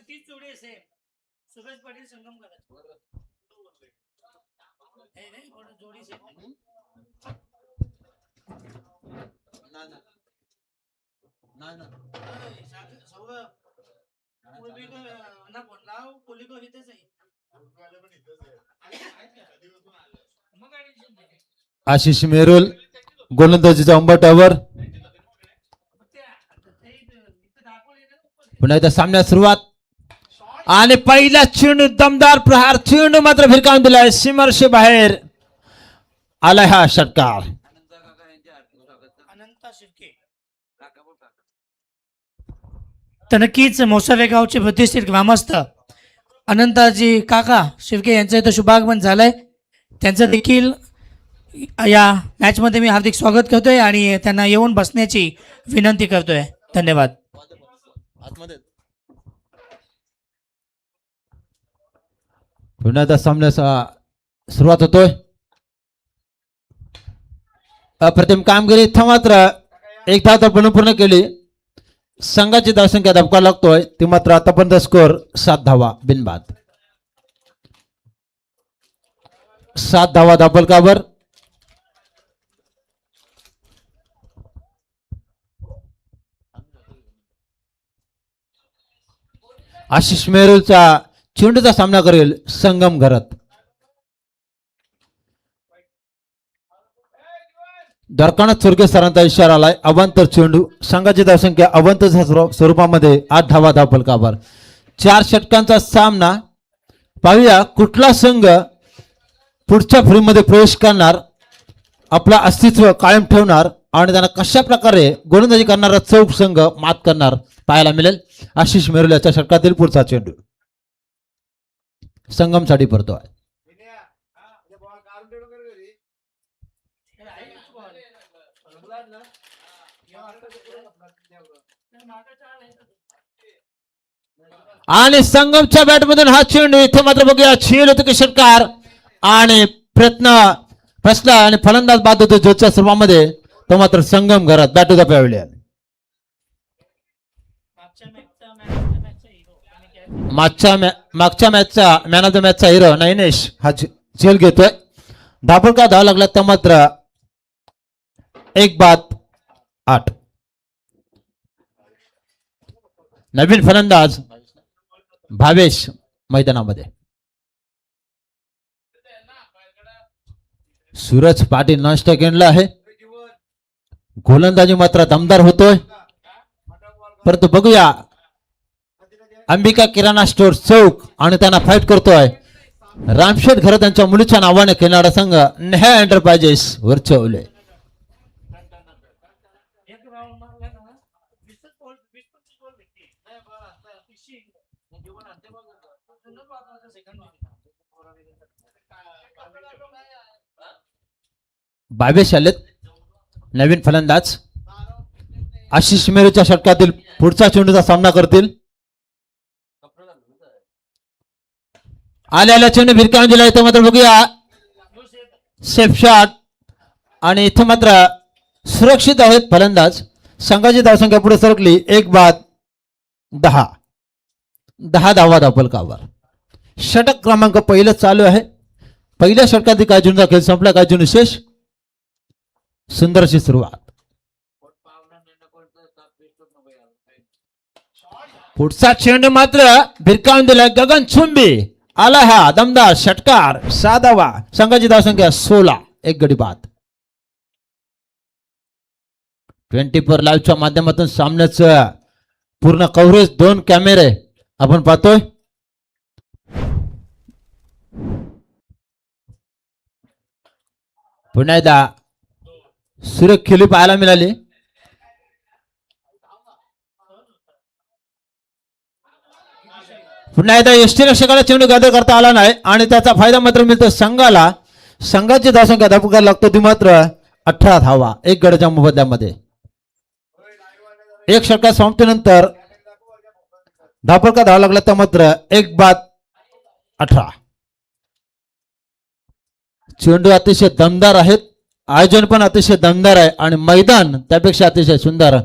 तीच जोडी असेल. सुरेश पाटील संगम करा. जोडी आशिष मेरुल गोलंदाजीचा अंबटावर. पुन्हा एकदा सामन्यात सुरुवात आणि पहिला चेंडू दमदार प्रहार. चेंडू मात्र भिरकावून दिलाय सीमारेषे बाहेर आलाय हा षटकार. तर नक्कीच मोसावे गावचे प्रतिष्ठित ग्रामस्थ अनंताजी काका शिर्के यांचं इथं शुभागमन झालंय. त्यांचं देखील या मॅचमध्ये मी हार्दिक स्वागत करतोय आणि त्यांना येऊन बसण्याची विनंती करतोय. धन्यवाद. पुन्हा एकदा सामन्याचा सुरुवात होतोय. अप्रतिम कामगिरी. इथं मात्र एक धाव तर पूर्ण केली. संघाची धावसंख्या धबका लागतोय ती मात्र आतापर्यंत स्कोर 7 धावा बिनबाद. 7 धावा धापलकावर. आशिष मेरुलचा चेंडूचा सामना करेल संगम घरत. दरकानात स्वर्गीय सरांचा इशारा आलाय. अवांतर चेंडू. संघाची धावसंख्या अवांतर स्वरूपामध्ये 8 धावा धापलकावर. 4 षटकांचा सामना. पाहूया कुठला संघ पुढच्या फेरीमध्ये प्रवेश करणार, आपला अस्तित्व कायम ठेवणार आणि त्यांना कशा प्रकारे गोलंदाजी करणारा चौक संघ मात करणार पाहायला मिळेल. आशिष मेरुल याच्या षटकातील पुढचा चेंडू संगमसाठी पडतो आहे. आणि संगमच्या बॅटमधून हा चेंडू. इथे मात्र बघूया झेल होतो की षटकार आणि प्रयत्न फसला आणि फलंदाज बाद होतो जोच्या सुरुवातीमध्ये. तो मात्र संगम घरात बॅट टू द पॅव्हिलियन. मागच्या मॅचचा मॅन ऑफ द मॅचचा हिरो नैनेश हा झेल घेतोय. धापडका धाव लागला तर मात्र 1-8. नवीन फलंदाज भावेश मैदानामध्ये. सूरज पाटील नॉन स्ट्राइक एंडला आहे. गोलंदाजी मात्र दमदार होतोय. परंतु बघूया अंबिका किराणा स्टोर चौक आणि त्यांना फाईट करतोय रामशेठ घरत त्यांच्या मुलीच्या नावाने खेळणारा संघ नेहा एंटरप्राइजेस वरचवले. भावेश आलेत नवीन फलंदाज. आशिष मेरुच्या षटकातील पुढचा चेंडूचा सामना करतील. आल्या चेंडू भिरकावून दिला. इथं मात्र बघूया सेफ शॉट आणि इथं मात्र सुरक्षित आहेत फलंदाज. संघाची धावसंख्या पुढे सरकली 1-10. 10 धावा धापलकावर. षटक क्रमांक पहिलं चालू आहे. पहिल्या षटकातील काय चेंडूचा खेळ संपला. काय चेंडू शेष. सुंदरशी सुरुवात. पुढचा चेंडू मात्र भिरकावून दिला. गगन चुंबी आला हा दमदार षटकार. 6 धावा. संघाची धावसंख्या 16. 1 गडी बाद. 24 लाईव्हच्या माध्यमातून सामन्याचं पूर्ण कव्हरेज 2 कॅमेरे आपण पाहतोय. पुन्हा एकदा सुरेख खेळी पाहायला मिळाली. पुन्हा एकदा यष्टीरक्षकाला चेंडू गदर करता आला नाही आणि त्याचा फायदा मात्र मिळतो संघाला. संघाची धावसंख्या धापका लागतो ती मात्र 18 धावा 1 गडाच्या मोबदल्यामध्ये. 1 षटका समाप्तीनंतर धापका धावा लागला तर मात्र 1-18. चेंडू अतिशय दमदार आहेत. आयोजन पण अतिशय दमदार आहे आणि मैदान त्यापेक्षा अतिशय सुंदर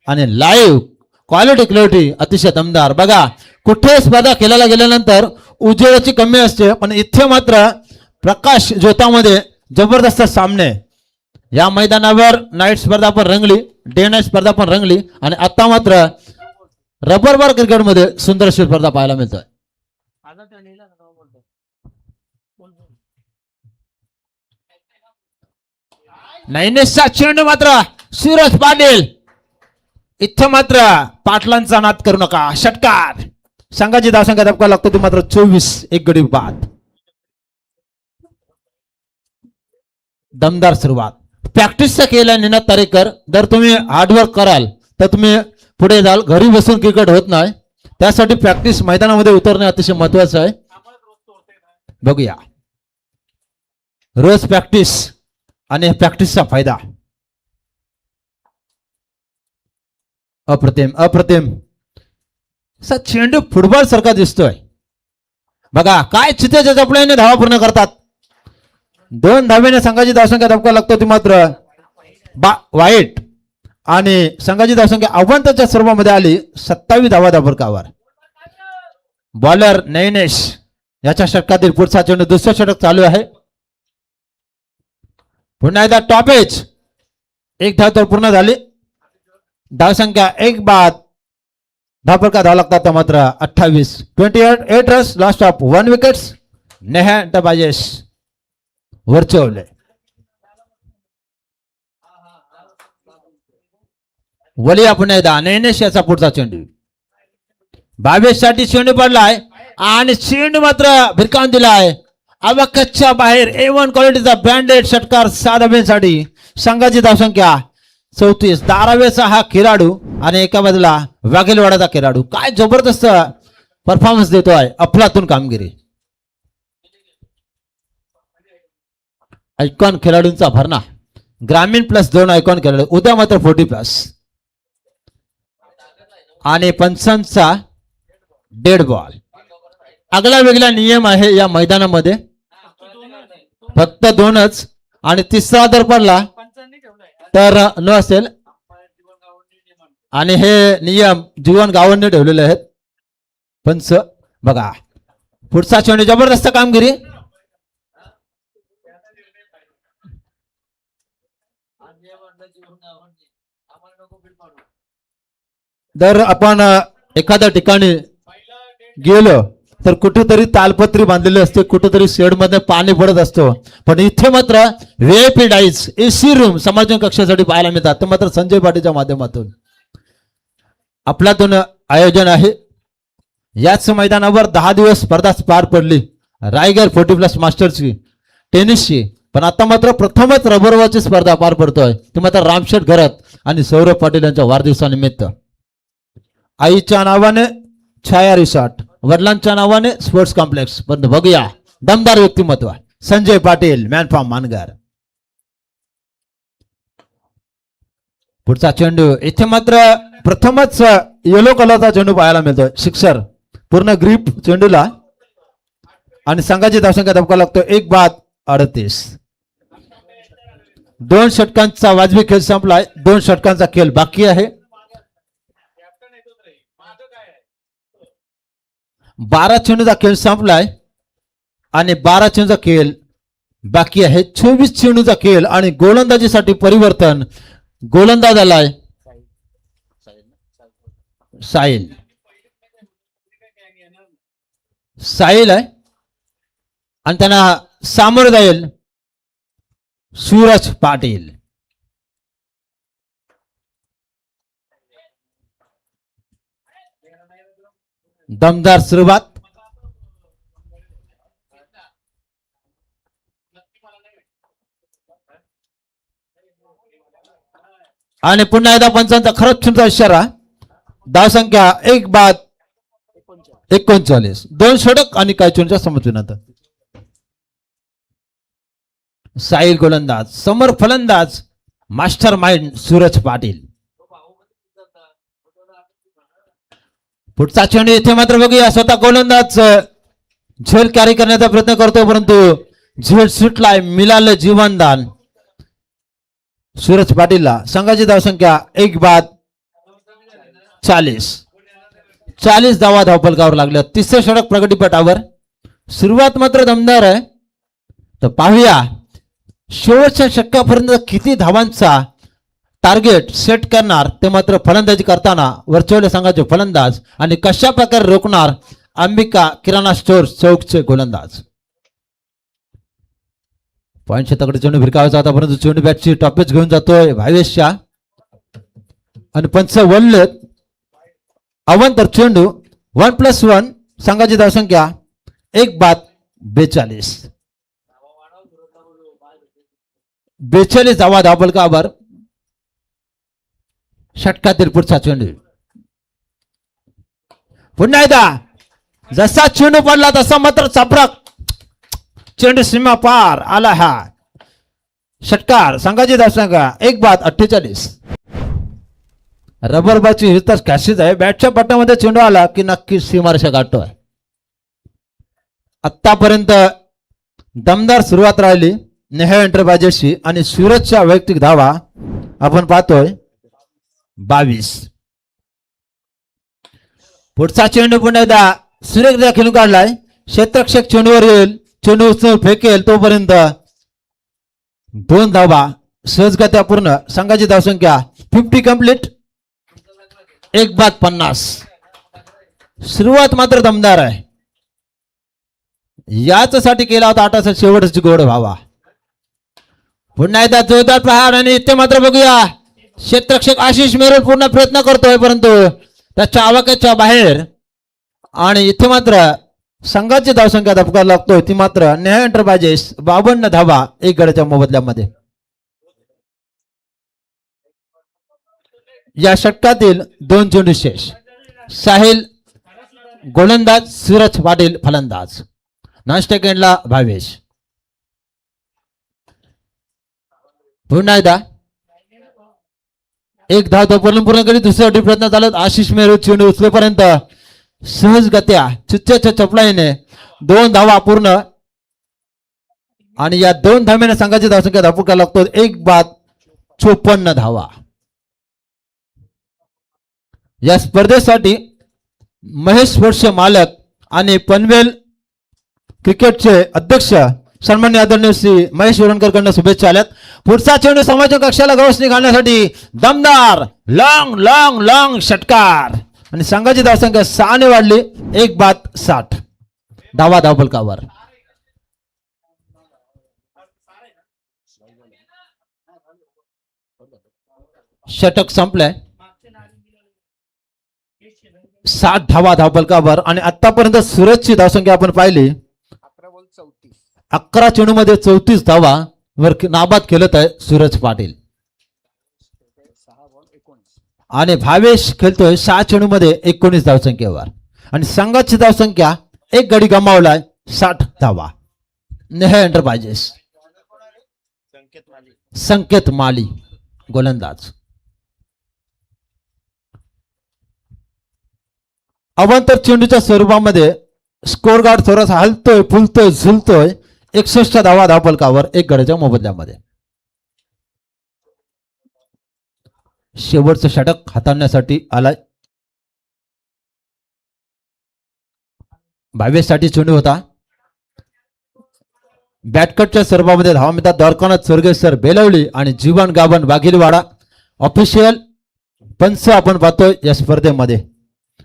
आणि लाईव्ह क्वालिटी अतिशय दमदार. बघा कुठे स्पर्धा खेळायला गेल्यानंतर उजेडाची कमी असते, पण इथे मात्र प्रकाश ज्योतामध्ये जबरदस्त सामने. या मैदानावर नाईट स्पर्धा पण रंगली, डे नाईट स्पर्धा पण रंगली आणि आता मात्र रबर बॉल क्रिकेटमध्ये सुंदर अशी स्पर्धा पाहायला मिळतोय. नाईनेसचा चेंडू मात्र सूरज पाटील, इथं मात्र पाटलांचा नाद करू नका. षटकार. संघाची धावसंख्या धपका लागतो ती मात्र 24. एक गडी बाद. दमदार सुरुवात. प्रॅक्टिसचा केला निनाद तारेकर. जर तुम्ही हार्डवर्क कराल तर तुम्ही पुढे जाल. घरी बसून क्रिकेट होत नाही, त्यासाठी प्रॅक्टिस मैदानामध्ये उतरणे अतिशय महत्वाचं आहे. बघूया रोज प्रॅक्टिस आणि प्रॅक्टिसचा फायदा. अप्रतिम अप्रतिम. असा चेंडू फुटबॉल सारखा दिसतोय. बघा काय चितेच्या चपळ्याने धावा पूर्ण करतात. 2 धावेने संघाची धावसंख्या धपका लागतो ती मात्र वाईट आणि संघाची धावसंख्या अवंताच्या स्वरूपामध्ये आली. 27 धावा धाबरकावर. बॉलर नैनेश याच्या षटकातील पुढचा चेंडू. दुसरं षटक चालू आहे. पुन्हा एकदा टॉपेज. 1 धाव तर पूर्ण झाली. धावसंख्या 1 बाद. धाबरका धाव लागतात मात्र 28. 28 runs last of 1 wickets. Neha डबाजेश वरचवले. वलिया पुन्हा एकदा नैनेश याचा पुढचा चेंडू. 22 साठी चेंडू पडलाय आणि चेंडू मात्र भिरकावून दिलाय. अवकाशच्या बाहेर A1 क्वालिटीचा ब्रँडेड षटकार 7 धाब्यांसाठी. संघाची धावसंख्या 34. दारावेचा हा खेळाडू आणि एका बाजूला वाघेलवाडाचा खेळाडू. काय जबरदस्त परफॉर्मन्स देतोय. अफलातून कामगिरी. आयकॉन खेळाडूंचा भरणा. ग्रामीण प्लस 2 आयकॉन खेळाडू. उद्या मात्र 40+ आणि पंचांचा डेड बॉल. आगळा वेगळा नियम आहे या मैदानामध्ये. फक्त 2च आणि तिसरा जर पडला तर न असेल. आणि हे नियम जीवन गावांनी ठेवलेले आहेत. पंच बघा पुढचा चेंडू. जबरदस्त कामगिरी. जर आपण एखाद्या ठिकाणी गेलो तर कुठेतरी तालपत्री बांधलेली असते, कुठेतरी शेड मध्ये पाणी पडत असतो, पण इथे मात्र VIP डाईज AC रूम समाजन कक्षासाठी पाहायला मिळतात. ते मात्र संजय पाटीलच्या माध्यमातून आपल्यातून आयोजन आहे. याच मैदानावर 10 दिवस स्पर्धा पार पडली. रायगड 40+ मास्टरची टेनिसची. पण आता मात्र प्रथमच रबरवॉलची स्पर्धा पार पडतोय. ते मात्र रामशेठ घरत आणि सौरभ पाटील यांच्या वाढदिवसानिमित्त. आईच्या नावाने छाया रिसॉर्ट, वडिलांच्या नावाने स्पोर्ट्स कॉम्प्लेक्स. पण बघूया दमदार व्यक्तिमत्व संजय पाटील मॅन फ्रॉम मानगर. पुढचा चेंडू. इथे मात्र प्रथमच येलो कलरचा चेंडू पाहायला मिळतोय. सिक्सर. पूर्ण ग्रीप चेंडूला आणि संघाची धावसंख्या धपका लागतो 1 बाद 38. 2 षटकांचा वाजवी खेळ संपलाय. 2 षटकांचा खेळ बाकी आहे. 12 चेंडूचा खेळ संपलाय आणि 12 चेंडूचा खेळ बाकी आहे. 24 चेंडूचा खेळ आणि गोलंदाजीसाठी परिवर्तन. गोलंदाज आलाय साहिल. साहिल आहे आणि त्यांना सामोरं जाईल सूरज पाटील. दमदार सुरुवात. आणि पुन्हा एकदा पंचांचा खरंच चुनचा इशारा. धावसंख्या 1 बाद 39. 2 षटक आणि काय चुनच्या समजूनंतर साहिल गोलंदाज, समोर फलंदाज मास्टर माइंड सूरज पाटील. पुढचा चेंडू. इथे मात्र बघूया स्वतः गोलंदाज झेल कॅरी करण्याचा प्रयत्न करतो, परंतु झेल सुटलाय. मिळालं जीवनदान. सूरज पाटीलला. संघाची धावसंख्या 1 बाद 40 धावा धावफलकावर लागल्या. तिसरं षटक प्रगतीपटावर. सुरुवात मात्र दमदार आहे. तर पाहूया शेवटच्या षटकापर्यंत किती धावांचा टार्गेट सेट करणार ते मात्र फलंदाजी करताना वरचवले संघाचे फलंदाज आणि कशा प्रकारे रोखणार अंबिका किराणा स्टोअर चौकचे गोलंदाज. पॉईंट शेताकडे चेंडू भिरकावायचा होता परंतु चेंडू बॅटची टॉपेज घेऊन जातोय भावेशच्या आणि पंच वळलेत. अवंतर चेंडू 1+1 संघाची धावसंख्या 1 बाद 42 धावा धावफलकावर. षटकातील पुढचा चेंडू पुन्हा एकदा जसा चेंडू पडला तसा मात्र चापराक चेंडू सीमा पार आला. हा षटकार संघाची धावसंख्या 1 बाद 48. रबरबाची ही तर कॅशीच आहे. बॅटच्या पट्ट्यामध्ये चेंडू आला की नक्की सीमारेषा गाठतोय. आतापर्यंत दमदार सुरुवात राहिली नेहा एंटरप्राइजेसची आणि सूरजच्या वैयक्तिक धावा आपण पाहतोय 22. पुढचा चेंडू पुन्हा एकदा सुरेखदा खेळून काढलाय. क्षेत्ररक्षक चेंडूवर येईल. चेंडू उचलून फेकेल तोपर्यंत 2 धावा सहजगत्या पूर्ण. संघाची धावसंख्या 50 कंप्लीट 1 बाद 50. सुरुवात मात्र दमदार आहे. याचसाठी केला होता आटाचा शेवटची गोड व्हावा. पुन्हा एकदा जोरदार प्रहार आणि इथे मात्र बघूया क्षेत्ररक्षक आशिष मेरुल पूर्ण प्रयत्न करतोय परंतु त्याच्या आवाक्याच्या बाहेर. आणि इथे मात्र संघाची धावसंख्या धपका लागतोय ती मात्र नेहा एंटरप्राइजेस 52 धावा 1 गड्याच्या मोबदल्यामध्ये. या षटकातील 2 चेंडू शेष. साहिल गोलंदाज सूरज पाटील फलंदाज. नास्टेक एंडला भावेश. पुन्हा एकदा 1 धाव तो पूर्ण करी. दुसऱ्या प्रयत्न चालत आशिष मेरू चेंडू उचलेपर्यंत सहजगत्या चुच्च्याच्या चपलाईने 2 धावा पूर्ण. आणि या 2 धाव्याने संघाची धावसंख्या धापूका लागतो 1 बाद 54 धावा. या स्पर्धेसाठी महेश स्पोर्ट्स मालक आणि पनवेल क्रिकेटचे अध्यक्ष सन्माननीय आदरणीय श्री महेश उरणकर कडून शुभेच्छा आल्यात. पुढचा चेंडू समाज कक्षाला गवसणी घालण्यासाठी दमदार लॉंग लॉंग लॉंग षटकार आणि संघाची धावसंख्या 6 ने वाढली 1 बाद 60 धावा धावफलकावर. षटक संपलंय 60 धावा धावफलकावर. आणि आतापर्यंत सूरजची धावसंख्या आपण पाहिली 11 चेंडू मध्ये 34 धावा वर नाबाद खेळत आहे सूरज पाटील. आणि भावेश खेळतोय 6 चेंडू मध्ये 19 धावसंख्येवर. आणि संघाची धावसंख्या 1 गडी गमावलाय 60 धावा. नेहा एंटरप्राइजेस संकेत माली गोलंदाज. अवांतर चेंडूच्या स्वरूपामध्ये स्कोर गार्ड थोडासा हलतोय फुलतोय झुलतोय. 61 धावा धावफलकावर 1 गड्याच्या मोबदल्यामध्ये. शेवटचं षटक हाताळण्यासाठी आलाय. भावेशसाठी चेंडू होता. बॅटकटच्या स्वरूपामध्ये धावा मिळतात. द्वारकानाथ स्वर्गेश्वर बेलवली आणि जीवन गाभण वाघिलवाडा ऑफिशियल पंच आपण पाहतोय या स्पर्धेमध्ये.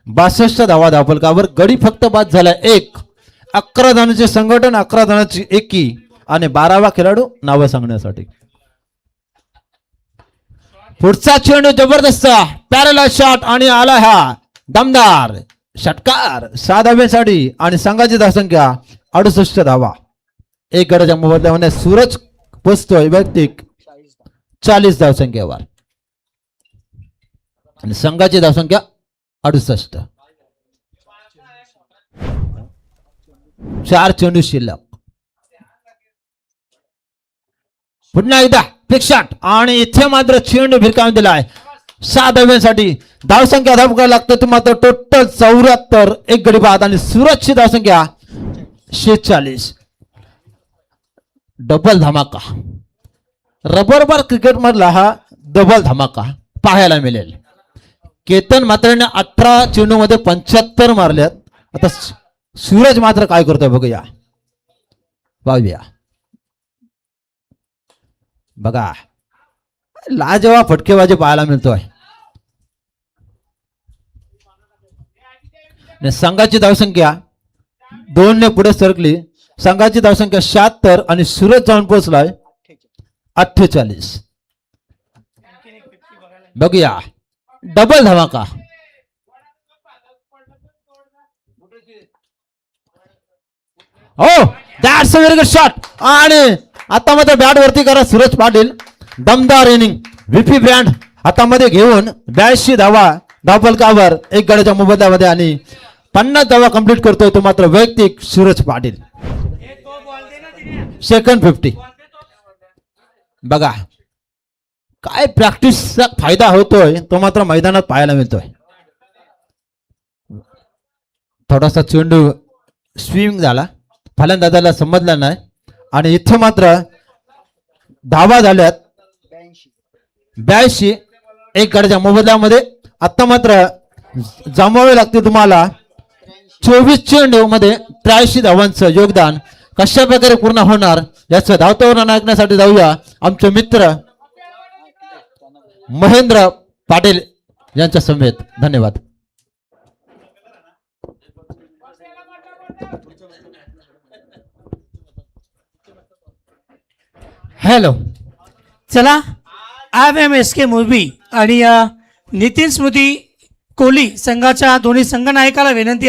62 धावा धावफलकावर. गडी फक्त बाद झाला 1. 11 जणांचे संघटन 11 जणांची एकी आणि 12वा खेळाडू नाव सांगण्यासाठी. पुढचा चेंडू जबरदस्त पॅरल शॉट आणि आला हा दमदार षटकार 6 धाव्यांसाठी. आणि संघाची धावसंख्या 68 धावा 1 गड्याच्या मोबदल्यामध्ये. सूरज पोचतोय वैयक्तिक 40 धावसंख्येवर आणि संघाची धावसंख्या 68. 4 चेंडू शिल्लक. पुन्हा एकदा पिक शॉट आणि इथे मात्र चेंडू भिरकावून दिलाय 6 धाव्यांसाठी. धावसंख्या धावका लागतो ते मात्र टोटल 74 1 गडी बाद. आणि सूरजची धावसंख्या 46. डबल धमाका रबर बार क्रिकेट मधला हा डबल धमाका पाहायला मिळेल. केतन मात्र 18 चेंडू मध्ये 75 मारल्यात. आता सूरज मात्र काय करतोय बघूया. पाहूया बघा, लाजवाब फटकेबाजी पाहायला मिळतोय. आणि संघाची धावसंख्या 2 ने पुढे सरकली. संघाची धावसंख्या 76 आणि सूरज जाऊन पोहोचलाय 48. बघूया डबल धमाका. हो, that's a very good shot. आणि आता मात्र बॅट वरती करा सूरज पाटील. दमदार इनिंग व्हीपी ब्रँड हातामध्ये घेऊन 82 धावा धावफलकावर 1 गड्याच्या मोबदल्यामध्ये आणि 50 धावा कंप्लीट करतोय तो मात्र वैयक्तिक सूरज पाटील. सेकंड 50. बघा काय प्रॅक्टिसचा फायदा होतोय तो मात्र मैदानात पाहायला मिळतोय. थोडासा चेंडू स्विंग झाला, फलंदाजाला समजला नाही आणि इथे मात्र धावा झाल्यात 82. 1 गड्याच्या मोबदल्यामध्ये आता मात्र जमावे लागते तुम्हाला 24 चेंडू मध्ये 83 धावांचं योगदान. कशा प्रकारे पूर्ण होणार याचं धावतावर ऐकण्यासाठी जाऊया आमचे मित्र महेंद्र पाटील यांच्या समेत. धन्यवाद. हॅलो, चला IMSK मोरबी आणि नितीन स्मृती कोहली संघाच्या दोन्ही संघनायकाला विनंती